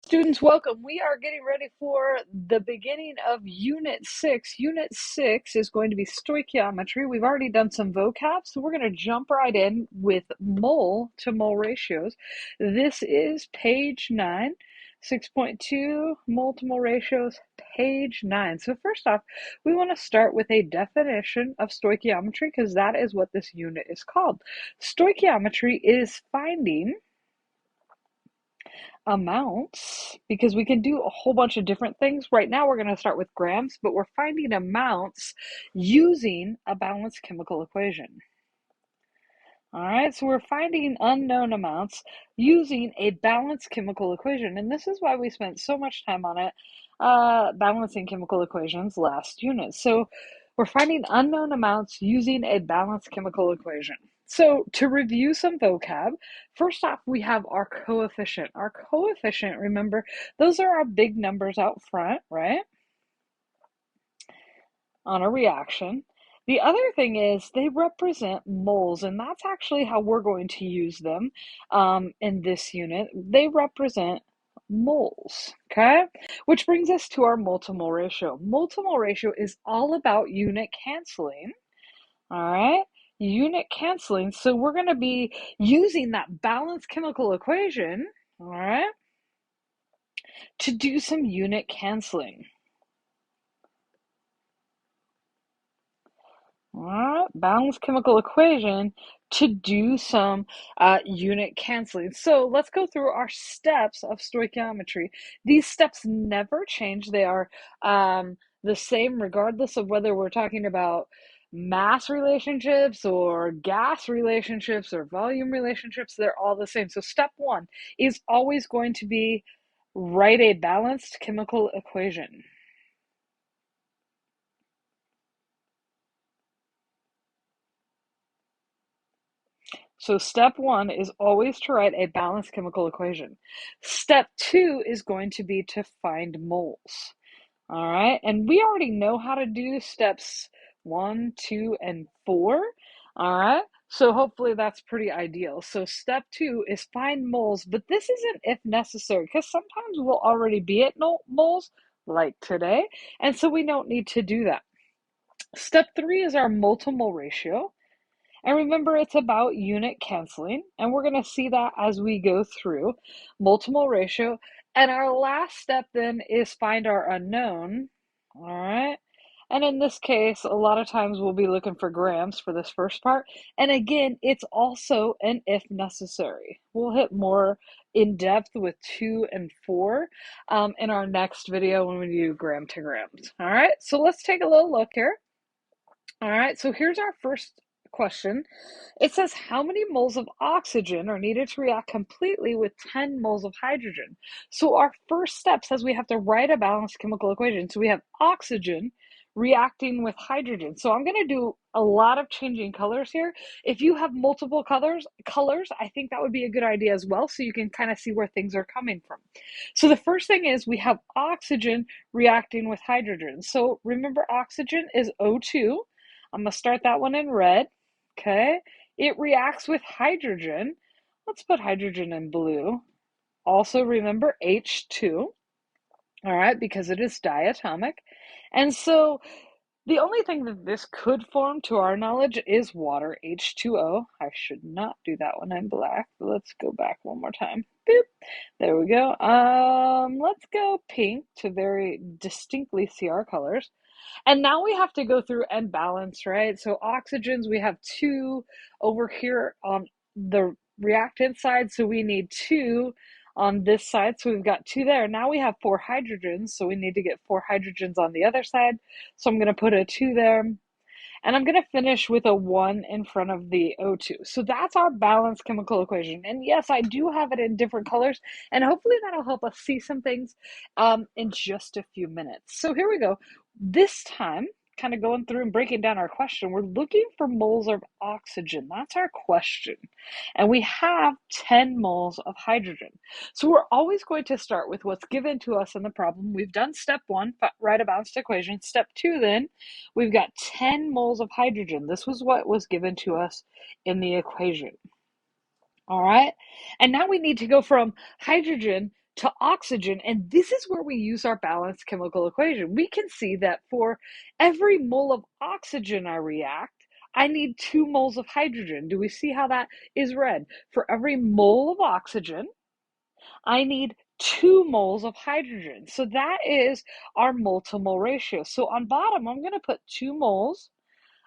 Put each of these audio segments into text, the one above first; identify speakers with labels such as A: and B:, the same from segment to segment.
A: Students, welcome. We are getting ready for the beginning of Unit 6. Unit 6 is going to be stoichiometry. We've already done some vocab, so we're going to jump right in with mole to mole ratios. This is page 9, 6.2, mole to mole ratios, page 9. So first off, we want to start with a definition of stoichiometry because that is what this unit is called. Stoichiometry is finding amounts because we can do a whole bunch of different things. Right now, we're going to start with grams, but we're finding amounts using a balanced chemical equation. All right, so we're finding unknown amounts using a balanced chemical equation, and this is why we spent so much time on it, balancing chemical equations last unit. So we're finding unknown amounts using a balanced chemical equation. So to review some vocab, first off, we have our coefficient. Our coefficient, remember, those are our big numbers out front, right? On a reaction. The other thing is they represent moles, and that's actually how we're going to use them in this unit. They represent moles, okay? Which brings us to our mole to mole ratio. Mole to mole ratio is all about unit canceling, all right? Unit canceling. So we're going to be using that balanced chemical equation, all right, to do some unit canceling. All right, balanced chemical equation to do some unit canceling. So let's go through our steps of stoichiometry. These steps never change. They are the same regardless of whether we're talking about mass relationships or gas relationships or volume relationships. They're all the same. So step one is always going to be write a balanced chemical equation. So step one is always to write a balanced chemical equation. Step two is going to be to find moles. All right, and we already know how to do steps 1, 2, and 4. All right, so hopefully that's pretty ideal. So step 2 is find moles, but this isn't if necessary because sometimes we'll already be at moles like today, and so we don't need to do that. Step 3 is our mole to mole ratio. And remember, it's about unit canceling, and we're going to see that as we go through mole to mole ratio. And our last step then is find our unknown, all right? And in this case, a lot of times we'll be looking for grams for this first part. And again, it's also an if necessary. We'll hit more in depth with 2 and 4 in our next video when we do gram to grams. All right, so let's take a little look here. All right, so here's our first question. It says how many moles of oxygen are needed to react completely with 10 moles of hydrogen? So our first step says we have to write a balanced chemical equation. So we have oxygen reacting with hydrogen. So I'm going to do a lot of changing colors here. If you have multiple colors, I think that would be a good idea as well, so you can kind of see where things are coming from. So the first thing is we have oxygen reacting with hydrogen. So remember, oxygen is O2. I'm going to start that one in red. Okay. It reacts with hydrogen. Let's put hydrogen in blue. Also remember H2. All right, because it is diatomic. And so the only thing that this could form, to our knowledge, is water, H2O. I should not do that one in black. Let's go back one more time. Boop. There we go. Let's go pink to very distinctly see our colors. And now we have to go through and balance, right? So oxygens, we have 2 over here on the reactant side, so we need 2 on this side, so we've got 2 there. Now we have 4 hydrogens, so we need to get 4 hydrogens on the other side. So I'm going to put a 2 there. And I'm going to finish with a 1 in front of the O2. So that's our balanced chemical equation. And yes, I do have it in different colors, and hopefully that'll help us see some things in just a few minutes. So here we go. This time, kind of going through and breaking down our question, we're looking for moles of oxygen. That's our question. And we have 10 moles of hydrogen. So we're always going to start with what's given to us in the problem. We've done step 1, write a balanced equation. Step 2 then, we've got 10 moles of hydrogen. This was what was given to us in the equation. All right. And now we need to go from hydrogen to oxygen, and this is where we use our balanced chemical equation. We can see that for every mole of oxygen I react, I need 2 moles of hydrogen. Do we see how that is read? For every mole of oxygen, I need 2 moles of hydrogen. So that is our mole to mole ratio. So on bottom, I'm going to put 2 moles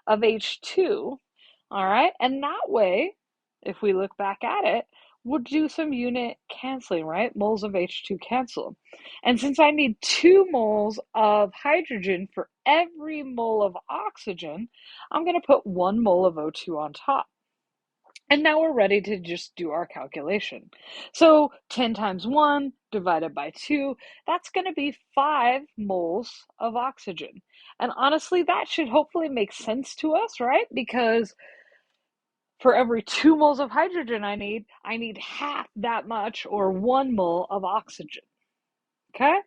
A: of H2. All right. And that way, if we look back at it, we'll do some unit canceling, right? Moles of H2 cancel. And since I need 2 moles of hydrogen for every mole of oxygen, I'm going to put 1 mole of O2 on top. And now we're ready to just do our calculation. So 10 times 1 divided by 2, that's going to be 5 moles of oxygen. And honestly, that should hopefully make sense to us, right? Because for every 2 moles of hydrogen I need half that much, or 1 mole of oxygen. Okay?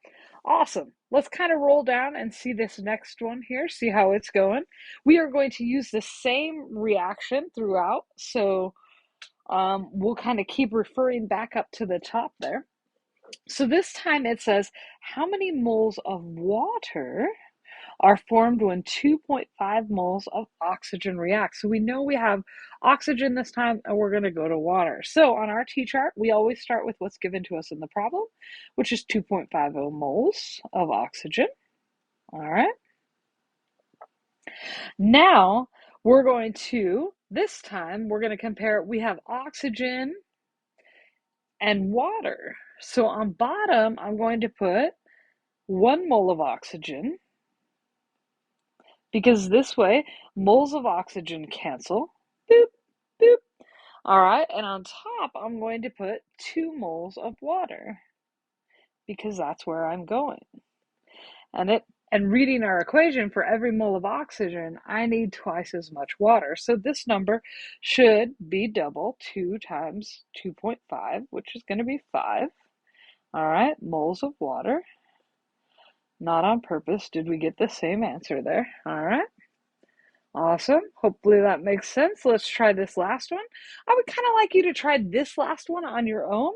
A: Awesome. Let's kind of roll down and see this next one here, see how it's going. We are going to use the same reaction throughout, so we'll kind of keep referring back up to the top there. So this time it says, how many moles of water are formed when 2.5 moles of oxygen react? So we know we have oxygen this time, and we're going to go to water. So on our T-chart, we always start with what's given to us in the problem, which is 2.50 moles of oxygen. All right. Now, this time, we're going to compare, we have oxygen and water. So on bottom, I'm going to put 1 mole of oxygen, because this way, moles of oxygen cancel. Boop, boop. All right, and on top, I'm going to put 2 moles of water, because that's where I'm going. And reading our equation, for every mole of oxygen, I need twice as much water. So this number should be double. 2 times 2.5, which is going to be 5. All right, moles of water. Not on purpose did we get the same answer there. All right. Awesome. Hopefully that makes sense. Let's try this last one. I would kind of like you to try this last one on your own,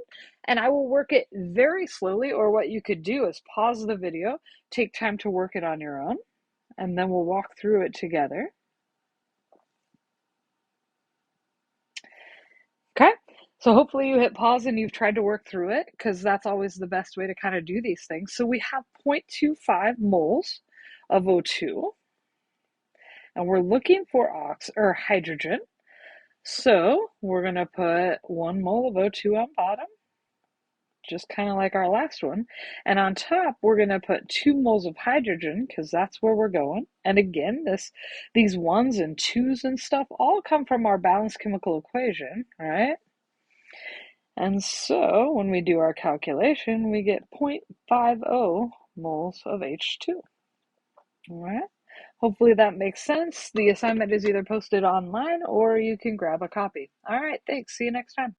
A: and I will work it very slowly, or what you could do is pause the video, take time to work it on your own, and then we'll walk through it together. Okay, so hopefully you hit pause and you've tried to work through it, because that's always the best way to kind of do these things. So we have 0.25 moles of O2, and we're looking for hydrogen. So we're going to put 1 mole of O2 on bottom, just kind of like our last one. And on top, we're going to put 2 moles of hydrogen, because that's where we're going. And again, these 1s and 2s and stuff all come from our balanced chemical equation, right? And so when we do our calculation, we get 0.50 moles of H2. All right. Hopefully that makes sense. The assignment is either posted online or you can grab a copy. All right, thanks. See you next time.